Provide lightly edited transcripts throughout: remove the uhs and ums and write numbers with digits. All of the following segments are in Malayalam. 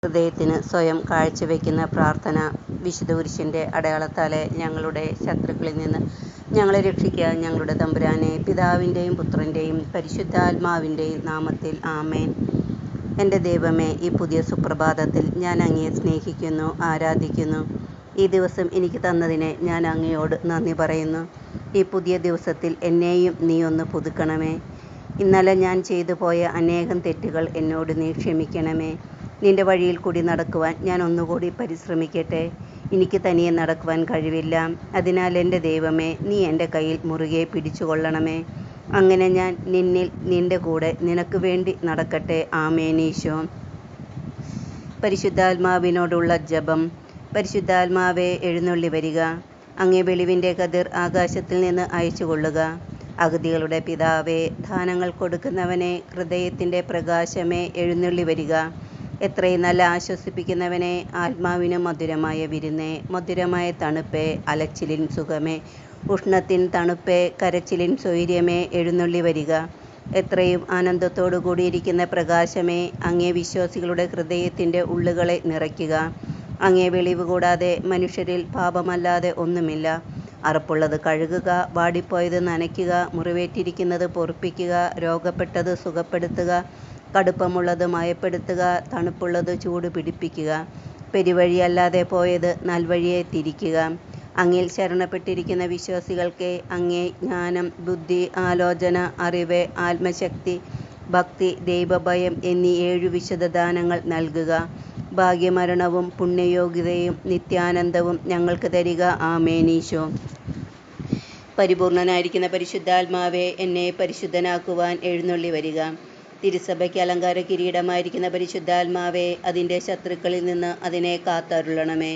ഹൃദയത്തിന് സ്വയം കാഴ്ചവെക്കുന്ന പ്രാർത്ഥന. വിശുദ്ധ കുരിശിൻ്റെ അടയാളത്താലെ ഞങ്ങളുടെ ശത്രുക്കളിൽ നിന്ന് ഞങ്ങളെ രക്ഷിക്കുക ഞങ്ങളുടെ തമ്പുരാനെ. പിതാവിൻ്റെയും പുത്രൻ്റെയും പരിശുദ്ധാത്മാവിൻ്റെയും നാമത്തിൽ ആമേൻ. എൻ്റെ ദൈവമേ, ഈ പുതിയ സുപ്രഭാതത്തിൽ ഞാൻ അങ്ങയെ സ്നേഹിക്കുന്നു, ആരാധിക്കുന്നു. ഈ ദിവസം എനിക്ക് തന്നതിനെ ഞാൻ അങ്ങയോട് നന്ദി പറയുന്നു. ഈ പുതിയ ദിവസത്തിൽ എന്നെയും നീ ഒന്ന് പുതുക്കണമേ. ഇന്നലെ ഞാൻ ചെയ്തു പോയ അനേകം തെറ്റുകൾ എന്നോട് നീ ക്ഷമിക്കണമേ. നിൻ്റെ വഴിയിൽ കൂടി നടക്കുവാൻ ഞാൻ ഒന്നുകൂടി പരിശ്രമിക്കട്ടെ. എനിക്ക് തനിയെ നടക്കുവാൻ കഴിവില്ല. അതിനാൽ എൻ്റെ ദൈവമേ, നീ എൻ്റെ കയ്യിൽ മുറുകെ പിടിച്ചുകൊള്ളണമേ. അങ്ങനെ ഞാൻ നിൻ്റെ കൂടെ നിനക്ക് വേണ്ടി നടക്കട്ടെ. ആമേൻ. ഈശോ. പരിശുദ്ധാത്മാവിനോടുള്ള ജപം. പരിശുദ്ധാത്മാവേ, എഴുന്നള്ളി വരിക. അങ്ങേ വെളിവിൻ്റെ കതിർ ആകാശത്തിൽ നിന്ന് അയച്ചുകൊള്ളുക. അഗതികളുടെ പിതാവേ, ദാനങ്ങൾ കൊടുക്കുന്നവനെ, ഹൃദയത്തിൻ്റെ പ്രകാശമേ, എഴുന്നള്ളി വരിക. എത്രയും നല്ല ആശ്വസിപ്പിക്കുന്നവനെ, ആത്മാവിന് മധുരമായ വിരുന്നേ, മധുരമായ തണുപ്പേ, അലച്ചിലിൻ സുഖമേ, ഉഷ്ണത്തിൻ തണുപ്പേ, കരച്ചിലിൻ സ്വൈര്യമേ, എഴുന്നള്ളി വരിക. എത്രയും ആനന്ദത്തോടു കൂടിയിരിക്കുന്ന പ്രകാശമേ, അങ്ങേ വിശ്വാസികളുടെ ഹൃദയത്തിൻ്റെ ഉള്ളുകളെ നിറയ്ക്കുക. അങ്ങേ വെളിവ് കൂടാതെ മനുഷ്യരിൽ പാപമല്ലാതെ ഒന്നുമില്ല. അറപ്പുള്ളത് കഴുകുക, വാടിപ്പോയത് നനയ്ക്കുക, മുറിവേറ്റിരിക്കുന്നത് പൊറുപ്പിക്കുക, രോഗപ്പെട്ടത് സുഖപ്പെടുത്തുക, കടുപ്പമുള്ളത് മയപ്പെടുത്തുക, തണുപ്പുള്ളത് ചൂട് പിടിപ്പിക്കുക, പെരുവഴിയല്ലാതെ പോയത് നൽവഴിയെ തിരിക്കുക. അങ്ങിൽ ശരണപ്പെട്ടിരിക്കുന്ന വിശ്വാസികൾക്ക് അങ്ങേ ജ്ഞാനം, ബുദ്ധി, ആലോചന, അറിവ്, ആത്മശക്തി, ഭക്തി, ദൈവഭയം എന്നീ 7 വിശുദ്ധ ദാനങ്ങൾ നൽകുക. ഭാഗ്യമരണവും പുണ്യയോഗ്യതയും നിത്യാനന്ദവും ഞങ്ങൾക്ക് തരിക. ആമേൻ. ഈശോ. പരിപൂർണനായിരിക്കുന്ന പരിശുദ്ധാത്മാവേ, എന്നെ പരിശുദ്ധനാക്കുവാൻ എഴുന്നള്ളി വരിക. തിരുസഭയ്ക്ക് അലങ്കാര കിരീടമായിരിക്കുന്ന പരിശുദ്ധാത്മാവേ, അതിൻ്റെ ശത്രുക്കളിൽ നിന്ന് അതിനെ കാത്തരുളണമേ.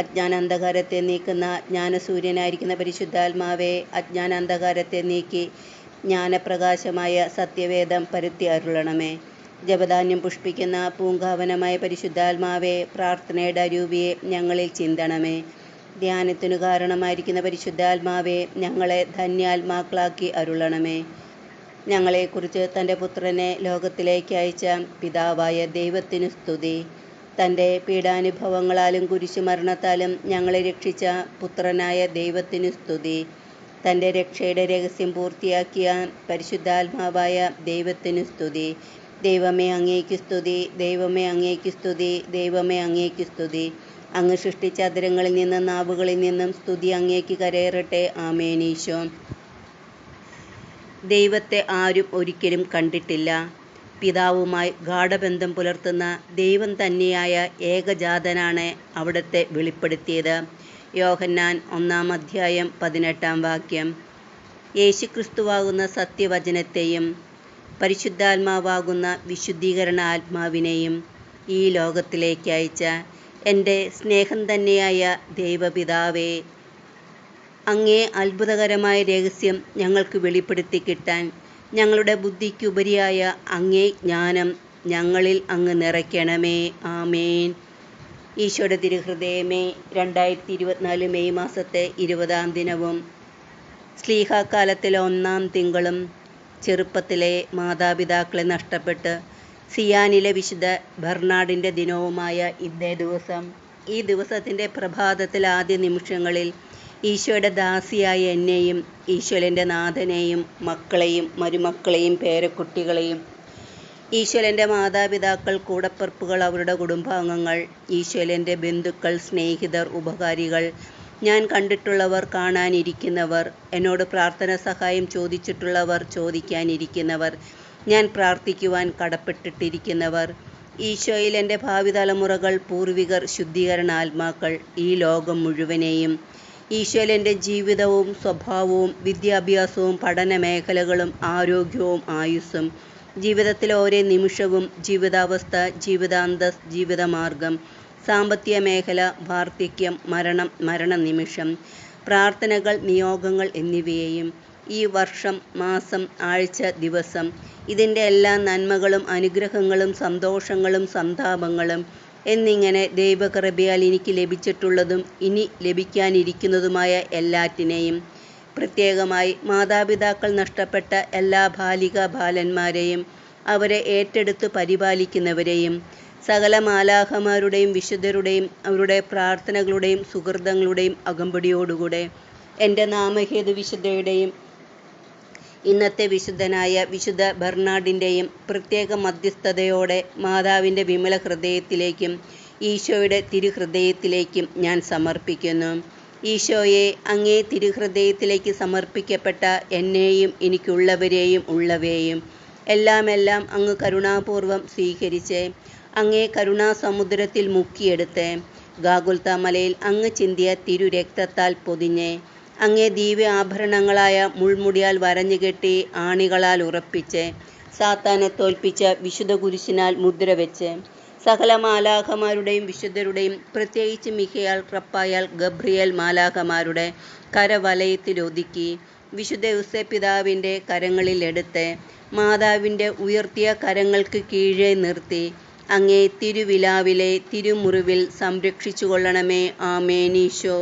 അജ്ഞാനാന്ധകാരത്തെ നീക്കുന്ന ജ്ഞാനസൂര്യനായിരിക്കുന്ന പരിശുദ്ധാത്മാവേ, അജ്ഞാനാന്ധകാരത്തെ നീക്കി ജ്ഞാനപ്രകാശമായ സത്യവേദം പരത്തി അരുളണമേ. ജപധാന്യം പുഷ്പിക്കുന്ന പൂങ്കാവനമായ പരിശുദ്ധാത്മാവേ, പ്രാർത്ഥനയുടെ അരൂപിയെ ഞങ്ങളിൽ ചിന്തണമേ. ധ്യാനത്തിനു കാരണമായിരിക്കുന്ന പരിശുദ്ധാത്മാവേ, ഞങ്ങളെ ധന്യാത്മാക്കളാക്കി അരുളണമേ. ഞങ്ങളെക്കുറിച്ച് തൻ്റെ പുത്രനെ ലോകത്തിലേക്ക് അയച്ച പിതാവായ ദൈവത്തിനു സ്തുതി. തൻ്റെ പീഡാനുഭവങ്ങളാലും കുരിശുമരണത്താലും ഞങ്ങളെ രക്ഷിച്ച പുത്രനായ ദൈവത്തിനു സ്തുതി. തൻ്റെ രക്ഷയുടെ രഹസ്യം പൂർത്തിയാക്കിയ പരിശുദ്ധാത്മാവായ ദൈവത്തിനു സ്തുതി. ദൈവമേ, അങ്ങേക്കു സ്തുതി. ദൈവമേ, അങ്ങേക്കു സ്തുതി. ദൈവമേ, അങ്ങേക്കു സ്തുതി. അങ്ങ് സൃഷ്ടിച്ച അധരങ്ങളിൽ നിന്നും നാവുകളിൽ നിന്നും സ്തുതി അങ്ങേക്ക് കരയേറട്ടെ. ആമേൻ. ഈശോ. ദൈവത്തെ ആരും ഒരിക്കലും കണ്ടിട്ടില്ല. പിതാവുമായി ഗാഢബന്ധം പുലർത്തുന്ന ദൈവം തന്നെയായ ഏകജാതനാണ് അവിടുത്തെ വെളിപ്പെടുത്തിയത്. യോഹന്നാൻ 1-ാം അധ്യായം 18-ാം വാക്യം. യേശുക്രിസ്തുവാകുന്ന സത്യവചനത്തെയും പരിശുദ്ധാത്മാവാകുന്ന വിശുദ്ധീകരണ ആത്മാവിനെയും ഈ ലോകത്തിലേക്ക് അയച്ച എൻ്റെ സ്നേഹം തന്നെയായ ദൈവപിതാവേ, അങ്ങേ അത്ഭുതകരമായ രഹസ്യം ഞങ്ങൾക്ക് വെളിപ്പെടുത്തി കിട്ടാൻ ഞങ്ങളുടെ ബുദ്ധിക്കുപരിയായ അങ്ങേ ജ്ഞാനം ഞങ്ങളിൽ അങ്ങ് നിറയ്ക്കണമേ. ആമേൻ. ഈശോയുടെ തിരുഹൃദയമേ, 2024 മെയ് മാസത്തെ 20-ാം ദിനവും ശ്ലീഹാക്കാലത്തിലെ 1-ാം തിങ്കളും ചെറുപ്പത്തിലെ മാതാപിതാക്കളെ നഷ്ടപ്പെട്ട് സിയാനിലെ വിശുദ്ധ ബെർണാഡിൻ്റെ ദിനവുമായ ഇന്നേ ദിവസം, ഈ ദിവസത്തിൻ്റെ പ്രഭാതത്തിൽ ആദ്യ നിമിഷങ്ങളിൽ ഈശോയുടെ ദാസിയായ എന്നെയും ഈശോൻ്റെ നാഥനെയും മക്കളെയും മരുമക്കളെയും പേരക്കുട്ടികളെയും, ഈശോൻ്റെ മാതാപിതാക്കൾ, കൂടപ്പിറപ്പുകൾ, അവരുടെ കുടുംബാംഗങ്ങൾ, ഈശോൻ്റെ ബന്ധുക്കൾ, സ്നേഹിതർ, ഉപകാരികൾ, ഞാൻ കണ്ടിട്ടുള്ളവർ, കാണാനിരിക്കുന്നവർ, എന്നോട് പ്രാർത്ഥന സഹായം ചോദിച്ചിട്ടുള്ളവർ, ചോദിക്കാനിരിക്കുന്നവർ, ഞാൻ പ്രാർത്ഥിക്കുവാൻ കടപ്പെട്ടിട്ടിരിക്കുന്നവർ, ഈശോയിൽ എൻ്റെ ഭാവി തലമുറകൾ, പൂർവികർ, ശുദ്ധീകരണാത്മാക്കൾ, ഈ ലോകം മുഴുവനെയും, ഈശോയിൽ എൻ്റെ ജീവിതവും സ്വഭാവവും വിദ്യാഭ്യാസവും പഠന മേഖലകളും ആരോഗ്യവും ആയുസ്സും, ജീവിതത്തിലെ ഓരോ നിമിഷവും, ജീവിതാവസ്ഥ, ജീവിതാന്തസ്, ജീവിതമാർഗം, സാമ്പത്തിക മേഖല, വാർദ്ധക്യം, മരണം, മരണനിമിഷം, പ്രാർത്ഥനകൾ, നിയോഗങ്ങൾ എന്നിവയെയും, ഈ വർഷം, മാസം, ആഴ്ച, ദിവസം, ഇതിൻ്റെ എല്ലാ നന്മകളും അനുഗ്രഹങ്ങളും സന്തോഷങ്ങളും സന്താപങ്ങളും എന്നിങ്ങനെ ദൈവകൃപയാൽ എനിക്ക് ലഭിച്ചിട്ടുള്ളതും ഇനി ലഭിക്കാനിരിക്കുന്നതുമായ എല്ലാറ്റിനെയും, പ്രത്യേകമായി മാതാപിതാക്കൾ നഷ്ടപ്പെട്ട എല്ലാ ബാലികാ ബാലന്മാരെയും അവരെ ഏറ്റെടുത്ത് പരിപാലിക്കുന്നവരെയും സകല മാലാഖമാരുടെയും വിശുദ്ധരുടെയും അവരുടെ പ്രാർത്ഥനകളുടെയും സുഹൃതങ്ങളുടെയും അകമ്പടിയോടുകൂടെ എൻ്റെ നാമഹേതു വിശുദ്ധയുടെയും ഇന്നത്തെ വിശുദ്ധനായ വിശുദ്ധ ബെർണാഡിൻ്റെയും പ്രത്യേക മധ്യസ്ഥതയോടെ മാതാവിൻ്റെ വിമല ഹൃദയത്തിലേക്കും ഈശോയുടെ തിരുഹൃദയത്തിലേക്കും ഞാൻ സമർപ്പിക്കുന്നു. ഈശോയെ, അങ്ങേ തിരുഹൃദയത്തിലേക്ക് സമർപ്പിക്കപ്പെട്ട എന്നെയും എനിക്കുള്ളവരെയും ഉള്ളവയെയും എല്ലാം അങ്ങ് കരുണാപൂർവം സ്വീകരിച്ച് അങ്ങേ കരുണാസമുദ്രത്തിൽ മുക്കിയെടുത്ത് ഗാഗുൽത്ത മലയിൽ അങ്ങ് ചിന്തിയ തിരുരക്തത്താൽ പൊതിഞ്ഞ് അങ്ങേ ദിവ്യ ആഭരണങ്ങളായ മുൾമുടിയാൽ വരഞ്ഞുകെട്ടി ആണികളാൽ ഉറപ്പിച്ച് സാത്താനെ തോൽപ്പിച്ച വിശുദ്ധ കുരിശിനാൽ മുദ്രവെച്ച് സകല മാലാഖമാരുടെയും വിശുദ്ധരുടെയും പ്രത്യേകിച്ച് മിഖായേൽ, റഫായേൽ, ഗബ്രിയേൽ മാലാഖമാരുടെ കരവലയത്തിലൊതുക്കി വിശുദ്ധ ഔസേപ്പിതാവിൻ്റെ കരങ്ങളിലെടുത്ത് മാതാവിൻ്റെ ഉയർത്തിയ കരങ്ങൾക്ക് കീഴെ നിർത്തി അങ്ങേ തിരുവിലാവിലെ തിരുമുറിവിൽ സംരക്ഷിച്ചുകൊള്ളണമേ. ആമേൻ. ഈശോ